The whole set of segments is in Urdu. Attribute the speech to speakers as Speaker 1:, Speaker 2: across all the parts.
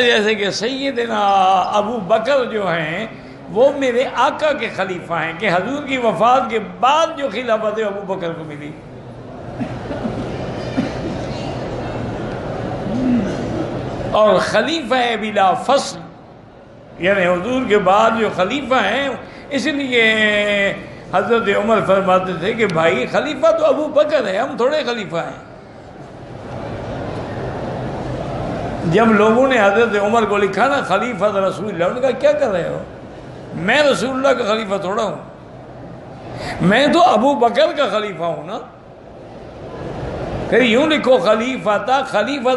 Speaker 1: جیسے کہ سیدنا ابو بکر جو ہیں وہ میرے آقا کے خلیفہ ہیں، کہ حضور کی وفات کے بعد جو خلافت ابو بکر کو ملی۔ اور خلیفہ بلا فصل، یعنی حضور کے بعد جو خلیفہ ہیں، اس لیے حضرت عمر فرماتے تھے کہ بھائی خلیفہ تو ابو بکر ہے، ہم تھوڑے خلیفہ ہیں۔ جب لوگوں نے حضرت عمر کو لکھا نا خلیفہ رسول اللہ، انہوں نے کہا کیا کر رہے ہو، میں رسول اللہ کا خلیفہ تھوڑا ہوں، میں تو ابو بکر کا خلیفہ ہوں نا۔ پھر یوں لکھو خلیفہ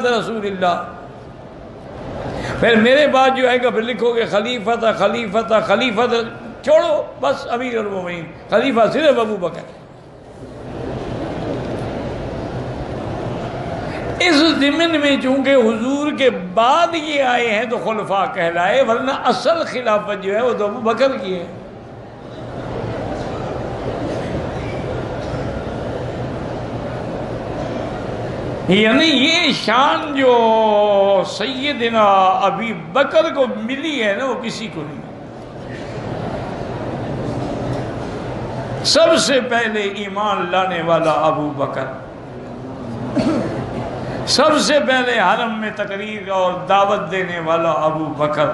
Speaker 1: رسول اللہ، پھر میرے بعد جو ہے گا پھر لکھو گے خلیفہ، چھوڑو بس امیر المومنین، خلیفہ صرف ابو بکر ہے۔ اس ضمن میں چونکہ حضور کے بعد یہ آئے ہیں تو خلفاء کہلائے، ورنہ اصل خلافت جو ہے وہ تو ابو بکر کی ہے۔ یعنی یہ شان جو سیدنا ابی بکر کو ملی ہے نا وہ کسی کو نہیں۔ سب سے پہلے ایمان لانے والا ابو بکر، سب سے پہلے حرم میں تقریر اور دعوت دینے والا ابو بکر،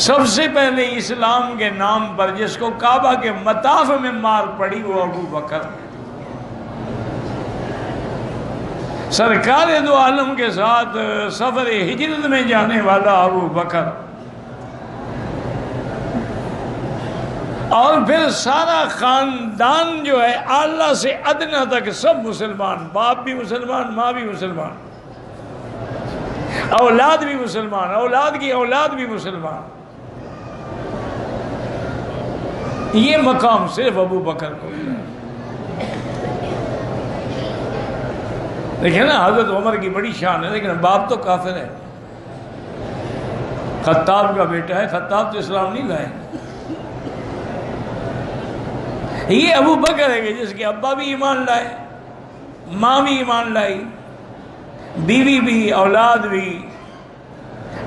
Speaker 1: سب سے پہلے اسلام کے نام پر جس کو کعبہ کے مطاف میں مار پڑی وہ ابو بکر، سرکار دو عالم کے ساتھ سفر ہجرت میں جانے والا ابو بکر، اور پھر سارا خاندان جو ہے اعلیٰ سے ادنیٰ تک سب مسلمان، باپ بھی مسلمان، ماں بھی مسلمان، اولاد بھی مسلمان، اولاد کی اولاد بھی مسلمان۔ یہ مقام صرف ابو بکر کو ملا۔ دیکھیں نا حضرت عمر کی بڑی شان ہے، لیکن باپ تو کافر ہے، خطاب کا بیٹا ہے، خطاب تو اسلام نہیں لائے۔ یہ ابو بکر ہے کہ جس کے ابا بھی ایمان لائے، ماں بھی ایمان لائی، بیوی بھی، اولاد بھی،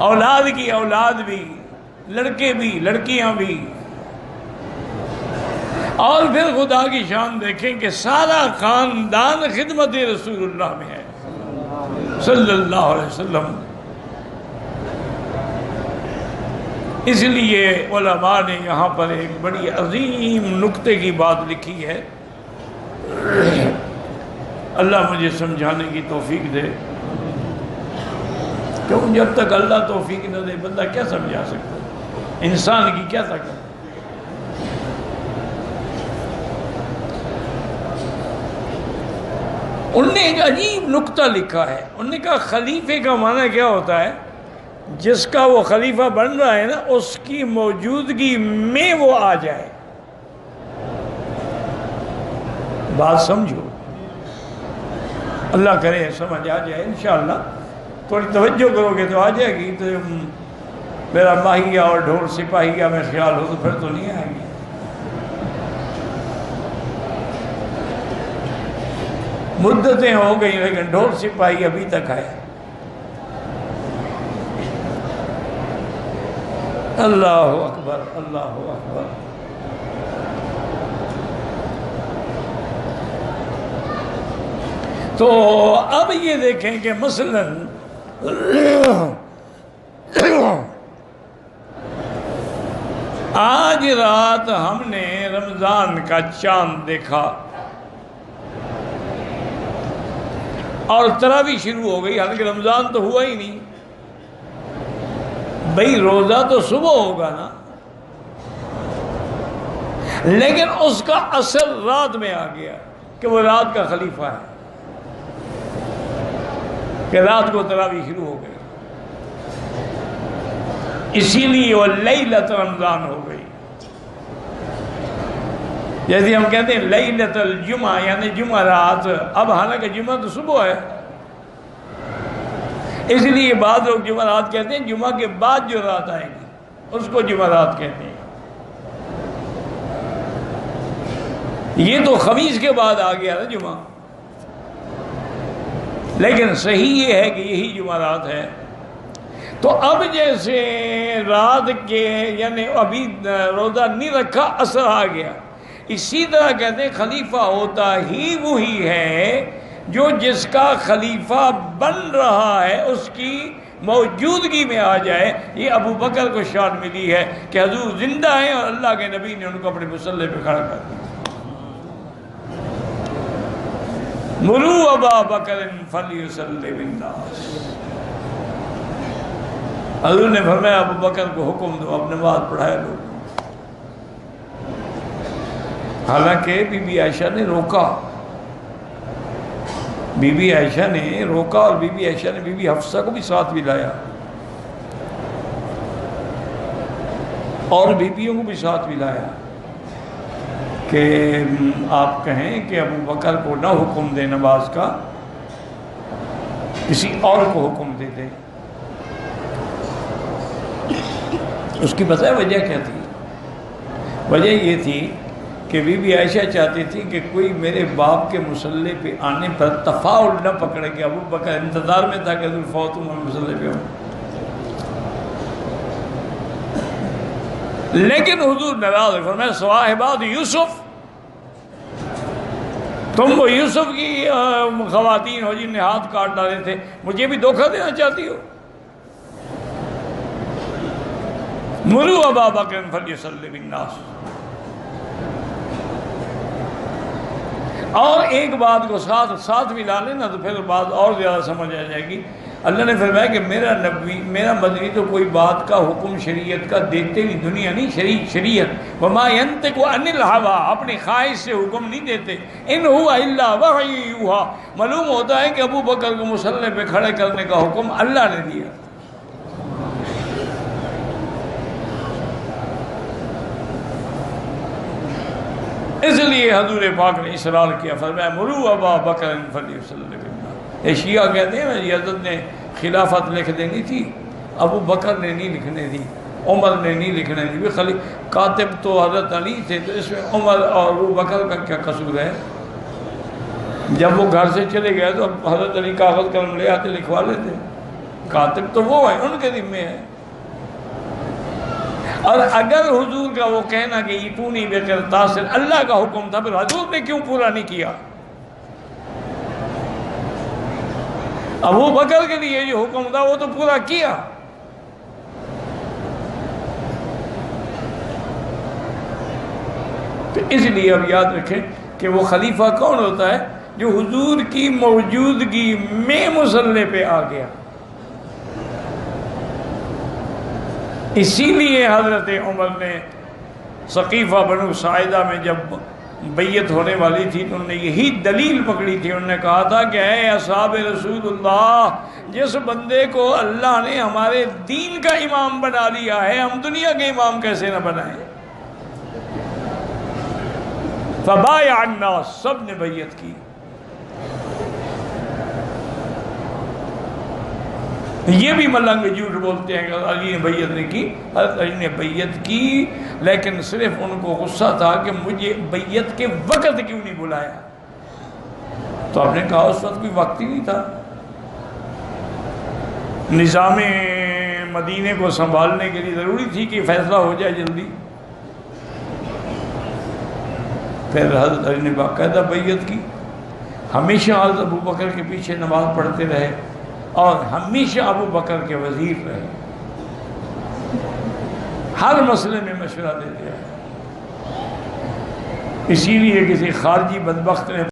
Speaker 1: اولاد کی اولاد بھی، لڑکے بھی، لڑکیاں بھی۔ اور پھر خدا کی شان دیکھیں کہ سارا خاندان خدمت رسول اللہ میں ہے صلی اللہ علیہ وسلم۔ اس لیے علماء نے یہاں پر ایک بڑی عظیم نکتے کی بات لکھی ہے، اللہ مجھے سمجھانے کی توفیق دے، کیوں جب تک اللہ توفیق نہ دے بندہ کیا سمجھا سکتا، انسان کی کیا طاقت۔ انہوں نے ایک عجیب نکتہ لکھا ہے، انہوں نے کہا خلیفے کا معنی کیا ہوتا ہے، جس کا وہ خلیفہ بن رہا ہے نا اس کی موجودگی میں وہ آ جائے۔ بات سمجھو، اللہ کرے سمجھ آ جائے انشاءاللہ، تھوڑی توجہ کرو گے تو آ جائے گی۔ تو میرا ماہیہ اور ڈھول سپاہیہ میں خیال ہو تو پھر تو نہیں آئے گی۔ مدتیں ہو گئی لیکن ڈھول سپاہی ابھی تک ہے۔ اللہ اکبر، اللہ اکبر۔ تو اب یہ دیکھیں کہ مثلاً آج رات ہم نے رمضان کا چاند دیکھا اور تراویح شروع ہو گئی، حالانکہ رمضان تو ہوا ہی نہیں۔ بھئی روزہ تو صبح ہوگا نا، لیکن اس کا اثر رات میں آ گیا کہ وہ رات کا خلیفہ ہے، کہ رات کو تراویح شروع ہو گئی، اسی لیے وہ لیلۃ رمضان ہو گئی۔ جیسے ہم کہتے ہیں لیلۃ الجمعہ یعنی جمعہ رات، اب حالانکہ جمعہ تو صبح ہے، اس لیے بعض لوگ جمعہ رات کہتے ہیں، جمعہ کے بعد جو رات آئے گی اس کو جمعہ رات کہتے ہیں۔ یہ تو خمیس کے بعد آ گیا نا جمعہ، لیکن صحیح یہ ہے کہ یہی جمعہ رات ہے۔ تو اب جیسے رات کے یعنی ابھی روزہ نہیں رکھا، عصر آ گیا، اسی طرح کہتے ہیں خلیفہ ہوتا ہی وہی ہے جو جس کا خلیفہ بن رہا ہے اس کی موجودگی میں آ جائے۔ یہ ابو بکر کو شان ملی ہے کہ حضور زندہ ہیں اور اللہ کے نبی نے ان کو اپنے مصلی پہ کھڑا کر دیا۔ مروا ابا بکر فلیصلی بالناس، حضور نے فرمایا ابو بکر کو حکم دو اب نماز پڑھائے لوگ۔ حالانکہ بی بی عائشہ نے روکا، بی بی عائشہ نے روکا، اور بی بی عائشہ نے بی بی حفصہ کو بھی ساتھ بھی لایا اور بیویوں کو بھی ساتھ بھی لایا کہ آپ کہیں کہ ابو بکر کو نہ حکم دے نماز کا، کسی اور کو حکم دے دے۔ اس کی بتائے وجہ کیا تھی؟ وجہ یہ تھی کہ بی بی عائشہ چاہتی تھی کہ کوئی میرے باپ کے مصلی پہ آنے پر تفاعل نہ پکڑے کہ ابو بکر انتظار میں تھا کہ حضور فوت ہوں میں مصلی پہ ہوں، لیکن حضور ناراض ہوئے، فرمایا صواحبات یوسف، تم وہ یوسف کی خواتین ہو جن نے ہاتھ کاٹ ڈالے تھے، مجھے بھی دھوکہ دینا چاہتی ہو؟ مروا ابا بکر فلیصلی بالناس۔ اور ایک بات کو ساتھ بھی لا لینا تو پھر بات اور زیادہ سمجھ آ جائے گی۔ اللہ نے فرمایا کہ میرا نبی میرا مدنی تو کوئی بات کا حکم شریعت کا دیتے بھی دنیا نہیں، شریعت وما ينطق عن الهوى، اپنی خواہش سے حکم نہیں دیتے، ان هو الا وحی یوحى۔ معلوم ہوتا ہے کہ ابو بکر کو مصلی پہ کھڑے کرنے کا حکم اللہ نے دیا۔ اس لیے حضور پاک نے اصرار کیا، فرمایا مروا ابا بکر فلیصلی بالناس۔ یہ شیعہ کہتے ہیں نا حضرت نے خلافت لکھ دینی تھی، ابو بکر نے نہیں لکھنے دی، عمر نے نہیں لکھنے دی، کاتب تو حضرت علی تھے، تو اس میں عمر اور ابو بکر کا کیا قصور ہے؟ جب وہ گھر سے چلے گئے تو حضرت علی کاغذ قلم لے آتے لکھوا لیتے، کاتب تو وہ ہے، ان کے ذمے ہے۔ اور اگر حضور کا وہ کہنا کہ ایتونی بقرطاس اللہ کا حکم تھا، پھر حضور نے کیوں پورا نہیں کیا؟ ابو بکر کے لیے جو حکم تھا وہ تو پورا کیا۔ تو اس لیے اب یاد رکھیں کہ وہ خلیفہ کون ہوتا ہے؟ جو حضور کی موجودگی میں مصلی پہ آ گیا۔ اسی لیے حضرت عمر نے ثقیفہ بنو ساعدہ میں جب بیعت ہونے والی تھی تو انہوں نے یہی دلیل پکڑی تھی، انہوں نے کہا تھا کہ اے اصحاب رسول اللہ، جس بندے کو اللہ نے ہمارے دین کا امام بنا لیا ہے، ہم دنیا کے امام کیسے نہ بنائیں؟ فبایع الناس، سب نے بیعت کی۔ یہ بھی ملنگ جھوٹ بولتے ہیں کہ علی نے بیعت نہیں کی، حضرت علی نے بیعت کی، لیکن صرف ان کو غصہ تھا کہ مجھے بیعت کے وقت کیوں نہیں بلایا۔ تو آپ نے کہا اس وقت کوئی وقت ہی نہیں تھا، نظام مدینے کو سنبھالنے کے لیے ضروری تھی کہ فیصلہ ہو جائے جلدی۔ پھر حضرت علی نے باقاعدہ بیعت کی، ہمیشہ حضرت ابو بکر کے پیچھے نماز پڑھتے رہے اور ہمیشہ ابو بکر کے وزیر رہے، ہر مسئلے میں مشورہ دیتے رہے۔ اسی لیے کسی خارجی بدبخت نے